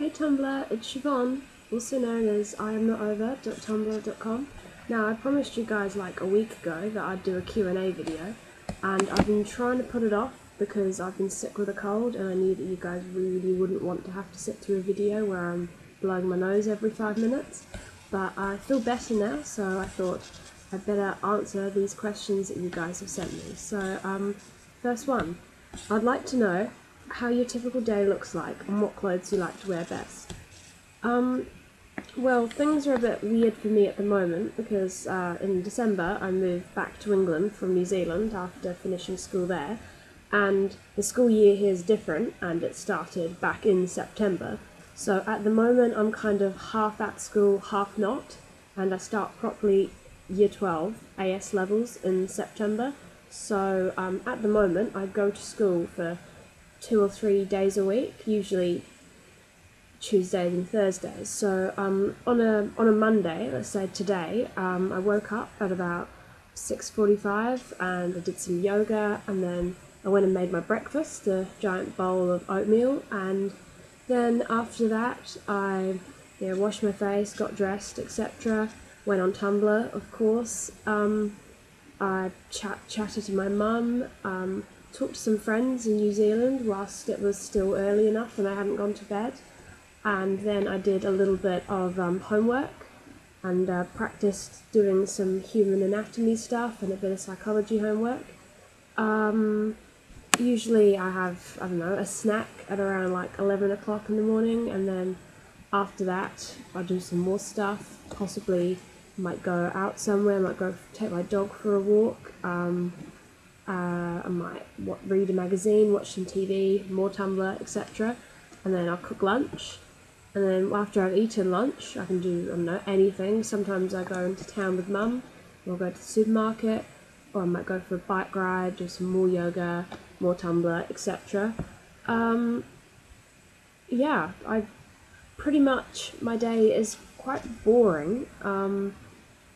Hey Tumblr, it's Siobhan, also known as IamNotOver.tumblr.com. Now, I promised you guys like a week ago that I'd do a Q&A video, and I've been trying to put it off because I've been sick with a cold and I knew that you guys really wouldn't want to have to sit through a video where I'm blowing my nose every 5 minutes. But I feel better now, so I thought I'd better answer these questions that you guys have sent me. So, first one. I'd like to know how your typical day looks like and what clothes you like to wear best. Well, things are a bit weird for me at the moment because in December I moved back to England from New Zealand after finishing school there, and the school year here is different and it started back in September. So at the moment I'm kind of half at school, half not, and I start properly Year 12 AS levels in September. So at the moment I go to school for 2 or 3 days a week, usually Tuesdays and Thursdays. So on a Monday, let's say today, I woke up at about 6:45 and I did some yoga, and then I went and made my breakfast, a giant bowl of oatmeal, and then after that I washed my face, got dressed, etc. Went on Tumblr, of course. I chatted to my mum, talked to some friends in New Zealand whilst it was still early enough and I hadn't gone to bed, and then I did a little bit of homework and practiced doing some human anatomy stuff and a bit of psychology homework. Usually I have, I don't know, a snack at around like 11 o'clock in the morning, and then after that I do some more stuff, possibly might go out somewhere, might go take my dog for a walk, I might read a magazine, watch some TV, more Tumblr, etc. And then I'll cook lunch, and then after I've eaten lunch I can do, I don't know, anything. Sometimes I go into town with mum, or go to the supermarket, or I might go for a bike ride, do some more yoga, more Tumblr, etc. Yeah, pretty much my day is quite boring.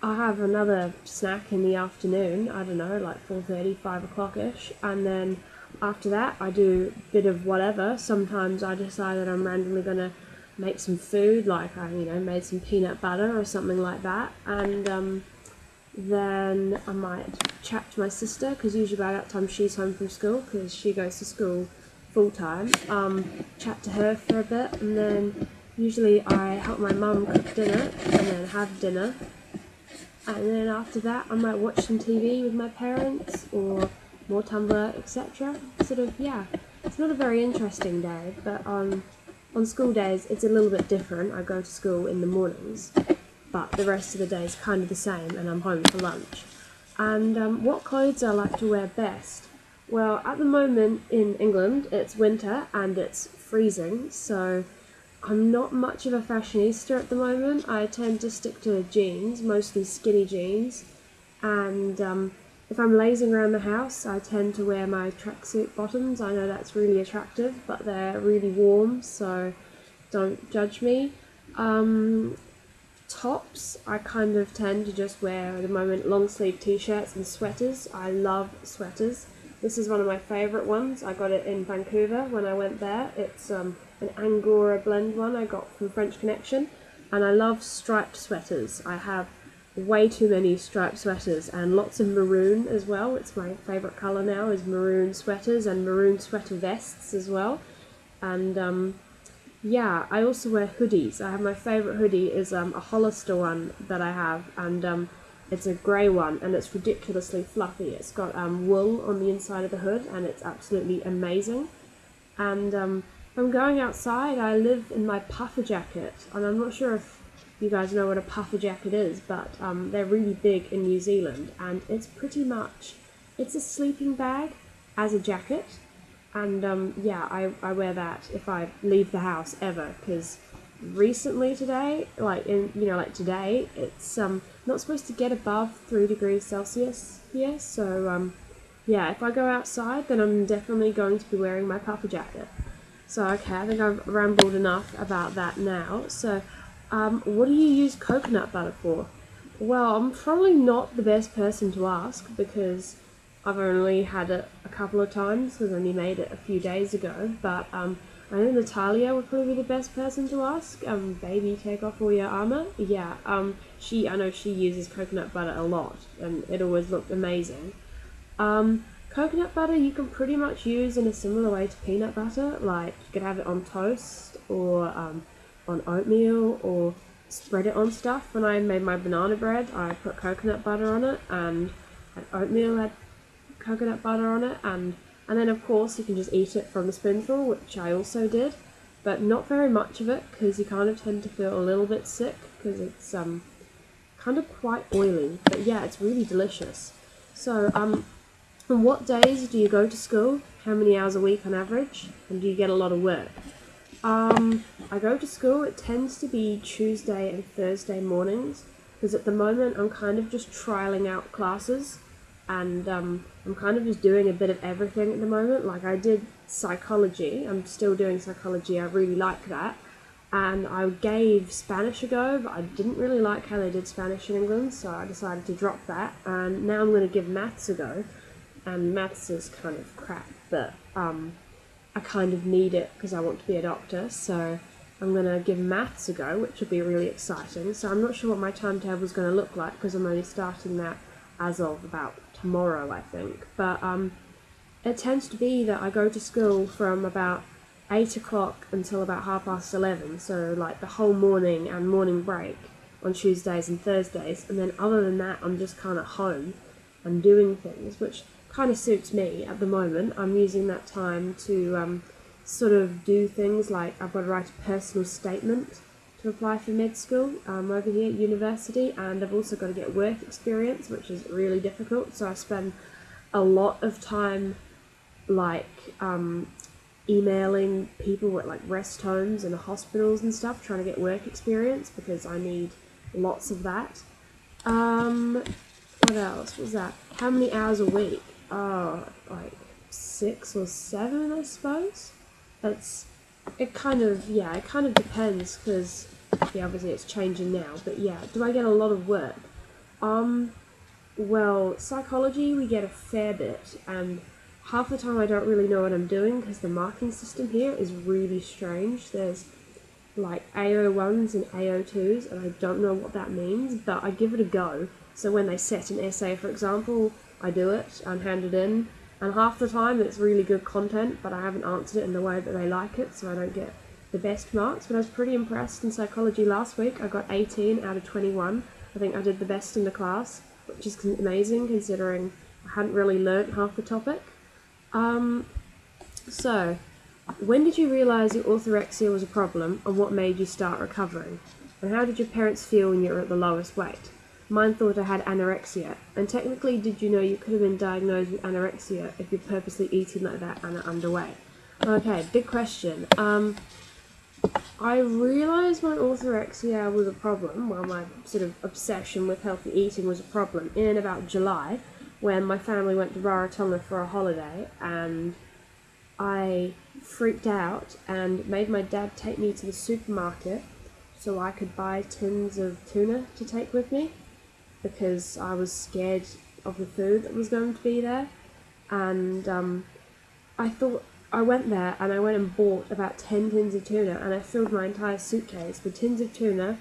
I have another snack in the afternoon, I don't know, like 4:30, 5 o'clock-ish, and then after that I do a bit of whatever. Sometimes I decide that I'm randomly going to make some food, like I made some peanut butter or something like that, and then I might chat to my sister, because usually by that time she's home from school, because she goes to school full-time. Chat to her for a bit, and then usually I help my mum cook dinner, and then have dinner. And then after that I might watch some TV with my parents, or more Tumblr, etc. Sort of, yeah, it's not a very interesting day, but on school days it's a little bit different. I go to school in the mornings, but the rest of the day is kind of the same, and I'm home for lunch. And what clothes I like to wear best? Well, at the moment in England it's winter and it's freezing, so I'm not much of a fashionista at the moment. I tend to stick to jeans, mostly skinny jeans, and if I'm lazing around the house I tend to wear my tracksuit bottoms. I know that's really attractive, but they're really warm, so don't judge me. Tops, I kind of tend to just wear at the moment long sleeve t-shirts and sweaters. I love sweaters. This is one of my favourite ones. I got it in Vancouver when I went there. It's an Angora blend one I got from French Connection, and I love striped sweaters. I have way too many striped sweaters, and lots of maroon as well. It's my favourite colour now, is maroon sweaters, and maroon sweater vests as well. And yeah, I also wear hoodies. I have my favourite hoodie is a Hollister one that I have, and it's a grey one, and it's ridiculously fluffy. It's got wool on the inside of the hood, and it's absolutely amazing. And if I'm going outside, I live in my puffer jacket, and I'm not sure if you guys know what a puffer jacket is, but they're really big in New Zealand, and it's pretty much, it's a sleeping bag as a jacket, and yeah, I wear that if I leave the house ever, because recently today, like today, it's not supposed to get above 3 degrees Celsius here, so yeah, if I go outside then I'm definitely going to be wearing my puffer jacket. So okay, I think I've rambled enough about that now. So what do you use coconut butter for? Well, I'm probably not the best person to ask, because I've only had it a couple of times, because I only made it a few days ago, but I know Natalia would probably be the best person to ask. Baby, take off all your armor. Yeah, I know she uses coconut butter a lot, and it always looked amazing. Coconut butter you can pretty much use in a similar way to peanut butter. Like, you could have it on toast, or on oatmeal, or spread it on stuff. When I made my banana bread, I put coconut butter on it, and oatmeal had coconut butter on it, and then of course you can just eat it from the spoonful, which I also did, but not very much of it, because you kind of tend to feel a little bit sick, because it's kind of quite oily, but yeah, it's really delicious. So, on what days do you go to school? How many hours a week on average? And do you get a lot of work? I go to school, it tends to be Tuesday and Thursday mornings, because at the moment I'm kind of just trialing out classes, and I'm kind of just doing a bit of everything at the moment. Like, I did psychology, I'm still doing psychology, I really like that, and I gave Spanish a go, but I didn't really like how they did Spanish in England, so I decided to drop that, and now I'm going to give maths a go, and maths is kind of crap, but I kind of need it because I want to be a doctor, so I'm going to give maths a go, which will be really exciting. So I'm not sure what my timetable is going to look like, because I'm only starting that as of about tomorrow, I think. But it tends to be that I go to school from about 8 o'clock until about 11:30, so like the whole morning and morning break on Tuesdays and Thursdays, and then other than that I'm just kind of home and doing things, which kind of suits me at the moment. I'm using that time to sort of do things like I've got to write a personal statement to apply for med school over here at university, and I've also got to get work experience, which is really difficult, so I spend a lot of time like emailing people at like rest homes and hospitals and stuff, trying to get work experience because I need lots of that. What else was that? How many hours a week? Oh, like 6 or 7, I suppose. It kind of depends, because obviously it's changing now, but yeah, do I get a lot of work? Well, psychology we get a fair bit, and half the time I don't really know what I'm doing because the marking system here is really strange. There's like AO1s and AO2s, and I don't know what that means, but I give it a go. So when they set an essay, for example, I do it and hand it in, and half the time it's really good content, but I haven't answered it in the way that they like it, so I don't get the best marks. But I was pretty impressed in psychology last week. I got 18 out of 21. I think I did the best in the class, which is amazing considering I hadn't really learnt half the topic. So, when did you realise your orthorexia was a problem, and what made you start recovering? And how did your parents feel when you were at the lowest weight? Mine thought I had anorexia, and technically did you know you could have been diagnosed with anorexia if you're purposely eating like that and are underweight? Okay, big question. I realised my orthorexia was a problem, well, my sort of obsession with healthy eating was a problem, in about July, when my family went to Rarotonga for a holiday, and I freaked out and made my dad take me to the supermarket so I could buy tins of tuna to take with me, because I was scared of the food that was going to be there. And I went there and I went and bought about 10 tins of tuna, and I filled my entire suitcase with tins of tuna,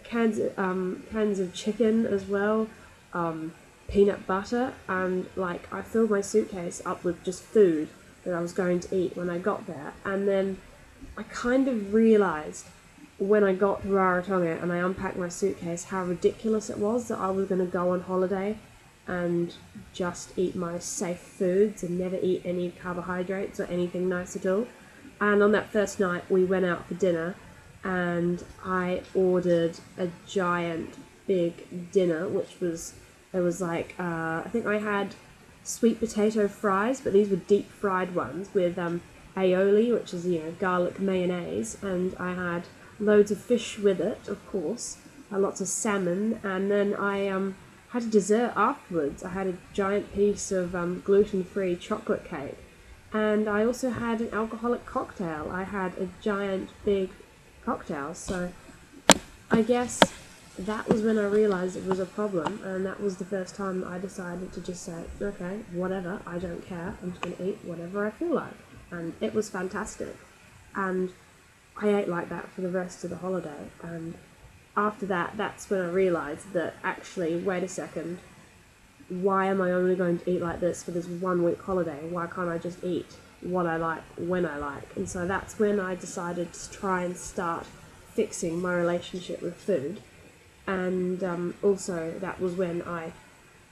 cans of chicken as well, peanut butter, and like I filled my suitcase up with just food that I was going to eat when I got there. And then I kind of realised when I got to Rarotonga and I unpacked my suitcase how ridiculous it was that I was going to go on holiday and just eat my safe foods and never eat any carbohydrates or anything nice at all. And on that first night we went out for dinner, and I ordered a giant big dinner, it was like, I think I had sweet potato fries, but these were deep fried ones with aioli, which is, garlic mayonnaise, and I had loads of fish with it, of course, lots of salmon, and then I had a dessert afterwards. I had a giant piece of gluten-free chocolate cake, and I also had an alcoholic cocktail. I had a giant big cocktail, so I guess that was when I realised it was a problem, and that was the first time I decided to just say, okay, whatever, I don't care, I'm just going to eat whatever I feel like. and it was fantastic. And I ate like that for the rest of the holiday, and after that, that's when I realised that actually, wait a second, why am I only going to eat like this for this 1 week holiday? Why can't I just eat what I like when I like? And so that's when I decided to try and start fixing my relationship with food. And also that was when I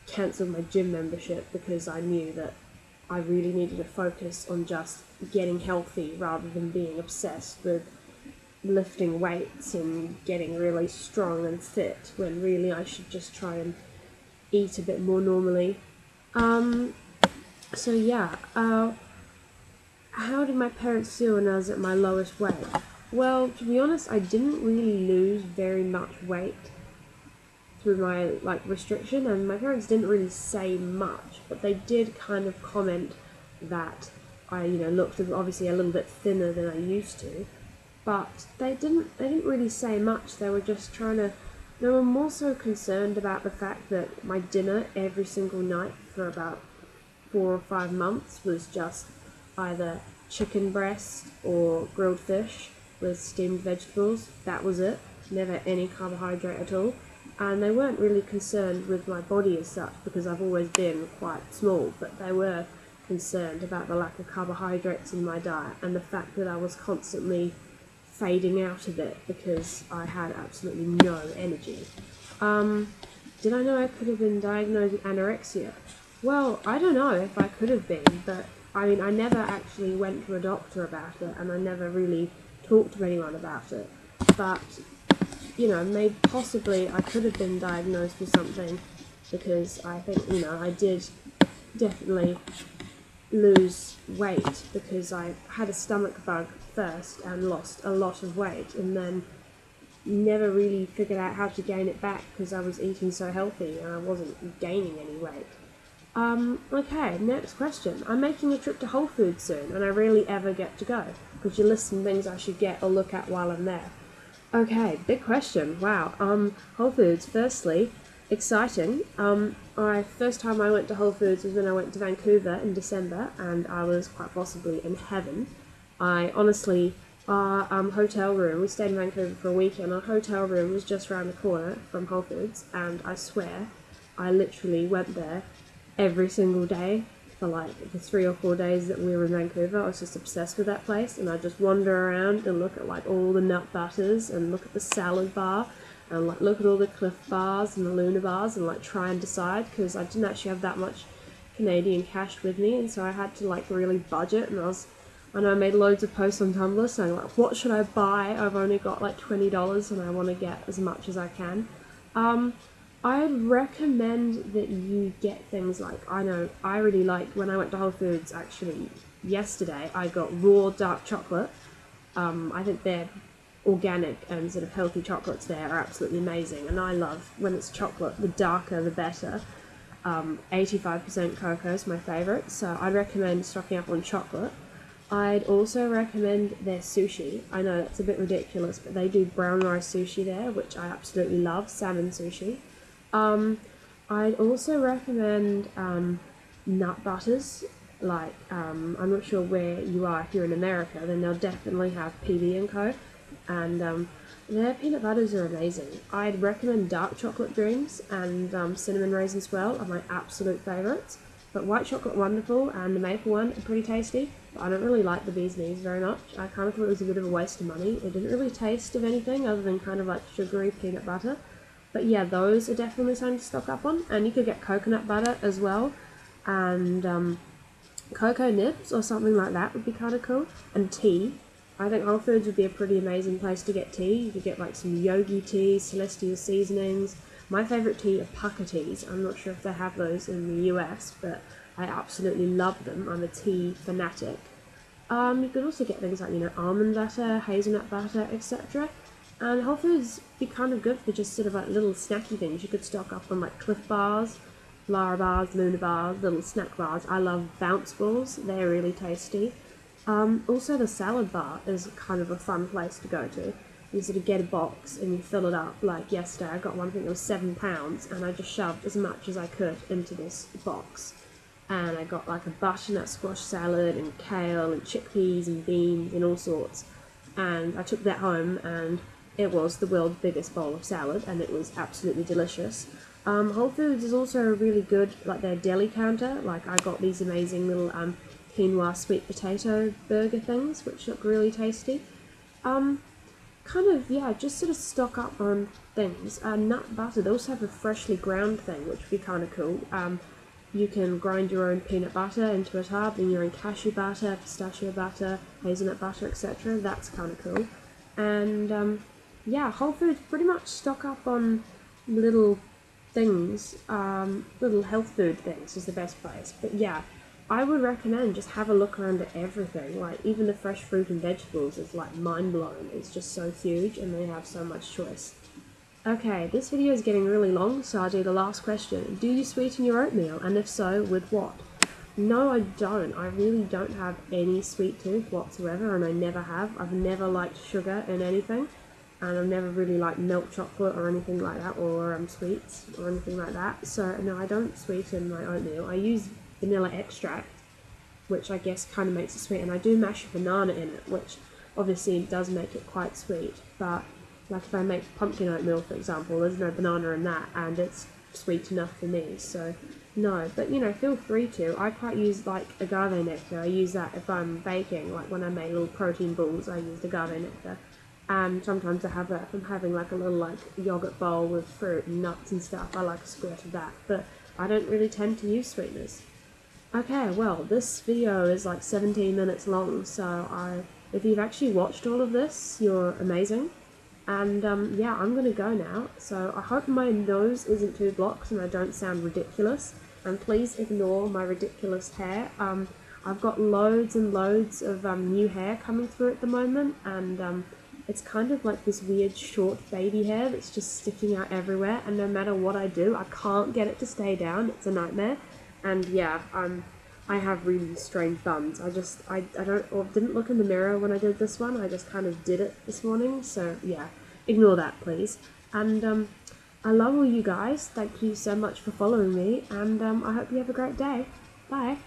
cancelled my gym membership, because I knew that I really needed to focus on just getting healthy rather than being obsessed with lifting weights and getting really strong and fit, when really I should just try and eat a bit more normally. So yeah, how did my parents feel when I was at my lowest weight? Well, to be honest, I didn't really lose very much weight through my restriction, and my parents didn't really say much, but they did kind of comment that I looked obviously a little bit thinner than I used to, but they didn't really say much. They were just they were more so concerned about the fact that my dinner every single night for about 4 or 5 months was just either chicken breast or grilled fish with steamed vegetables. That was it. Never any carbohydrate at all. And they weren't really concerned with my body as such, because I've always been quite small, but they were concerned about the lack of carbohydrates in my diet and the fact that I was constantly fading out of it because I had absolutely no energy. Did I know I could have been diagnosed with anorexia? Well, I don't know if I could have been, but I mean, I never actually went to a doctor about it, and I never really talked to anyone about it. But maybe possibly I could have been diagnosed with something, because I think, I did definitely lose weight because I had a stomach bug first and lost a lot of weight, and then never really figured out how to gain it back because I was eating so healthy and I wasn't gaining any weight. Okay, next question. I'm making a trip to Whole Foods soon, and I rarely ever get to go. Could you list some things I should get or look at while I'm there? Okay, big question. Wow. Whole Foods, firstly, exciting. First time I went to Whole Foods was when I went to Vancouver in December, and I was quite possibly in heaven. I honestly, our hotel room, we stayed in Vancouver for a week, and our hotel room was just around the corner from Whole Foods, and I swear, I literally went there every single day for the 3 or 4 days that we were in Vancouver. I was just obsessed with that place, and I'd just wander around and look at all the nut butters and look at the salad bar and look at all the Cliff bars and the Luna bars and try and decide, because I didn't actually have that much Canadian cash with me, and so I had to really budget. And I made loads of posts on Tumblr saying what should I buy? I've only got $20 and I want to get as much as I can. I'd recommend that you get things I really like, when I went to Whole Foods actually yesterday, I got raw dark chocolate. I think their organic and sort of healthy chocolates there are absolutely amazing, and I love when it's chocolate, the darker the better. 85% cocoa is my favourite, so I'd recommend stocking up on chocolate. I'd also recommend their sushi. I know that's a bit ridiculous, but they do brown rice sushi there, which I absolutely love, salmon sushi. I'd also recommend nut butters. I'm not sure where you are. If you're in America, then they'll definitely have PB&Co, and their peanut butters are amazing. I'd recommend dark chocolate dreams, and cinnamon raisin swirl are my absolute favourites. But white chocolate wonderful and the maple one are pretty tasty, but I don't really like the bee's knees very much. I kind of thought it was a bit of a waste of money. It didn't really taste of anything other than kind of sugary peanut butter. But yeah, those are definitely something to stock up on. And you could get coconut butter as well, and cocoa nibs or something like that would be kind of cool. And tea. I think Whole Foods would be a pretty amazing place to get tea. You could get some yogi tea, celestial seasonings. My favourite tea are pucker teas. I'm not sure if they have those in the US, but I absolutely love them. I'm a tea fanatic. You could also get things almond butter, hazelnut butter, etc. And Whole Foods be kind of good for just sort of little snacky things. You could stock up on Cliff bars, Lara bars, Luna bars, little snack bars. I love bounce balls. They're really tasty. Also the salad bar is kind of a fun place to go to. You sort of get a box and you fill it up. Like yesterday I got one thing that was £7, and I just shoved as much as I could into this box. and I got like a butternut squash salad and kale and chickpeas and beans and all sorts. And I took that home, and it was the world's biggest bowl of salad, and it was absolutely delicious. Whole Foods is also a really good, like their deli counter. Like I got these amazing little quinoa sweet potato burger things, which look really tasty. Kind of, yeah, just sort of stock up on things. Nut butter, they also have a freshly ground thing, which would be kind of cool. You can grind your own peanut butter into a tub, and your own cashew butter, pistachio butter, hazelnut butter, etc. That's kind of cool. And yeah, Whole Foods pretty much stock up on little things, little health food things is the best place. But yeah, I would recommend just have a look around at everything. Like even the fresh fruit and vegetables is like mind blowing. It's just so huge, and they have so much choice. Okay, this video is getting really long, so I'll do the last question. Do you sweeten your oatmeal, and if so, with what? No, I don't. I really don't have any sweet tooth whatsoever, and I never have. I've never liked sugar in anything, and I've never really liked milk chocolate or anything like that, or sweets or anything like that. So no, I don't sweeten my oatmeal. I use vanilla extract, which I guess kind of makes it sweet, and I do mash a banana in it, which obviously does make it quite sweet, but like if I make pumpkin oatmeal, for example, there's no banana in that, and it's sweet enough for me, so no. But you know, feel free to. I quite use like agave nectar. I use that if I'm baking, like when I make little protein balls, I use agave nectar. And sometimes I have that if I'm having like a little like yogurt bowl with fruit and nuts and stuff. I like a squirt of that, but I don't really tend to use sweeteners. Okay, well, this video is like 17 minutes long, so if you've actually watched all of this, you're amazing. And yeah, I'm gonna go now, so I hope my nose isn't too blocked and I don't sound ridiculous, and please ignore my ridiculous hair. I've got loads and loads of new hair coming through at the moment, and it's kind of like this weird short baby hair that's just sticking out everywhere, and no matter what I do, I can't get it to stay down. It's a nightmare. And yeah, I have really strange buns. I didn't look in the mirror when I did this one. I just kind of did it this morning. So yeah, ignore that, please. And I love all you guys. Thank you so much for following me, and I hope you have a great day. Bye.